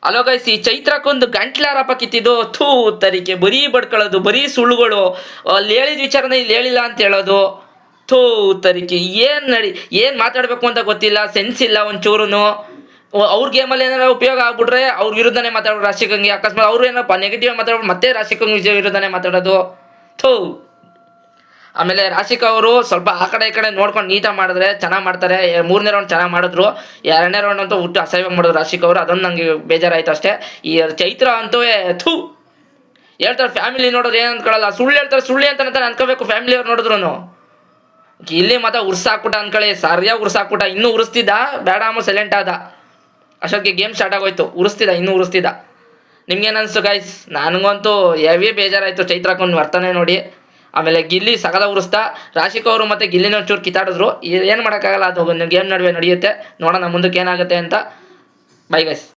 Hello guys, ಈ ಚೈತ್ರಕ್ಕೊಂದು ಗಂಟ್ಲಾರಪ್ಪ ಕಿತ್ತಿದ್ದು ಥೂ ತರಿಕೆ, ಬರೀ ಬಡ್ಕೊಳ್ಳೋದು, ಬರೀ ಸುಳ್ಳುಗಳು, ಅಲ್ಲಿ ಹೇಳಿದ ವಿಚಾರನ ಇಲ್ಲಿ ಹೇಳಿಲ್ಲ ಅಂತ ಹೇಳೋದು. ಥೂ ತರಿಕೆ, ಏನು ಮಾತಾಡಬೇಕು ಅಂತ ಗೊತ್ತಿಲ್ಲ, ಸೆನ್ಸ್ ಇಲ್ಲ ಒಂಚೂರು. ಅವ್ರ ಗೇಮಲ್ಲಿ ಏನಾರ ಉಪಯೋಗ ಆಗ್ಬಿಟ್ರೆ ಅವ್ರ ವಿರುದ್ಧನೇ ಮಾತಾಡೋದು ರಾಶಿಕಂಗೆ. ಅಕಸ್ಮಾತ್ ಅವ್ರು ಏನಪ್ಪ ನೆಗೆಟಿವ್ ಮಾತಾಡ್ಬಿಟ್ಟು ಮತ್ತೆ ರಾಶಿಕಂಗ್ ವಿರುದ್ಧನೇ ಮಾತಾಡೋದು. ಥೂ. ಆಮೇಲೆ ರಾಶಿಕ್ ಅವರು ಸ್ವಲ್ಪ ಆ ಕಡೆ ಈ ಕಡೆ ನೋಡ್ಕೊಂಡು ನೀಟಾಗಿ ಮಾಡಿದ್ರೆ ಚೆನ್ನಾಗಿ ಮಾಡ್ತಾರೆ. 3ನೇ ರೌಂಡ್ ಚೆನ್ನಾಗಿ ಮಾಡಿದ್ರು, 2ನೇ ರೌಂಡ್ ಅಂತೂ ಹುಟ್ಟು ಅಸಹ್ಯವಾಗಿ ಮಾಡಿದ್ರು ರಾಶಿಕ್ ಅವರು. ಅದೊಂದು ನನಗೆ ಬೇಜಾರಾಯಿತು ಅಷ್ಟೇ. ಈ ಚೈತ್ರ ಅಂತೂ ಥೂ ಹೇಳ್ತಾರೆ, ಫ್ಯಾಮಿಲಿ ನೋಡೋದು ಏನು ಅಂದ್ಕೊಳ್ಳಲ್ಲ, ಸುಳ್ಳು ಹೇಳ್ತಾರೆ, ಸುಳ್ಳು ಅಂತ ಅನ್ಕೋಬೇಕು ಫ್ಯಾಮಿಲಿಯವ್ರು ನೋಡಿದ್ರು. ಇಲ್ಲಿ ಮಾತ್ರ ಉರ್ಸಾಕ್ಬಿಟ್ಟ ಅಂದ್ಕೊಳ್ಳಿ, ಸರಿಯಾಗಿ ಉರ್ಸಾಕ್ಬಿಟ್ಟ. ಇನ್ನೂ ಉರಿಸ್ತಿದ್ದ, ಬೇಡ ಅಮ್ಮ ಸೈಲೆಂಟ್ ಆದ. ಅಷ್ಟೊತ್ತಿಗೆ ಗೇಮ್ ಸ್ಟಾರ್ಟ್ ಆಗೋಯ್ತು, ಇನ್ನೂ ಉರಿಸ್ತಿದ್ದ. ನಿಮ್ಗೇನು ಅನಿಸ್ತು ಗೈಸ್? ನನಗಂತೂ ಹೆವಿ ಬೇಜಾರಾಯಿತು ಚೈತ್ರಕ್ಕೊಂದು ವರ್ತನೆ ನೋಡಿ. ಆಮೇಲೆ ಗಿಲ್ಲಿ ಸಗದ ಉರಿಸ್ತಾ, ರಾಶಿಕ್ ಅವರು ಮತ್ತು ಗಿಲ್ಲಿನ ಒಂಚೂರು ಕಿತ್ತಾಡಿದ್ರು. ಏನು ಮಾಡೋಕ್ಕಾಗಲ್ಲ, ಅದು ಗೇಮ್ ನಡುವೆ ನಡೆಯುತ್ತೆ. ನೋಡೋಣ ಮುಂದಕ್ಕೆ ಏನಾಗುತ್ತೆ ಅಂತ. Bye guys.